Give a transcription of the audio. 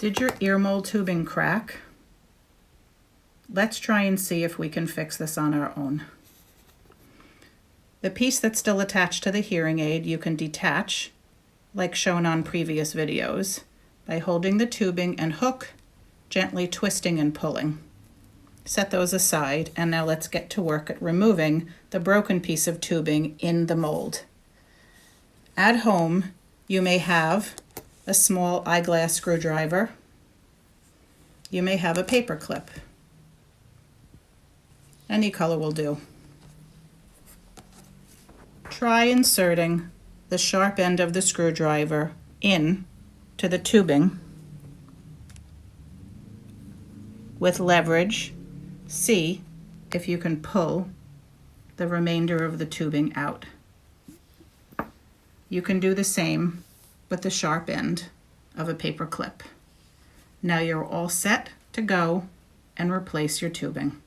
Did your earmold tubing crack? Let's try and see if we can fix this on our own. The piece that's still attached to the hearing aid you can detach, like shown on previous videos, by holding the tubing and hook, gently twisting and pulling. Set those aside, and now let's get to work at removing the broken piece of tubing in the mold. At home, you may have a small eyeglass screwdriver. You may have a paper clip. Any color will do. Try inserting the sharp end of the screwdriver in to the tubing with leverage. See if you can pull the remainder of the tubing out. You can do the same with the sharp end of a paper clip. Now you're all set to go and replace your tubing.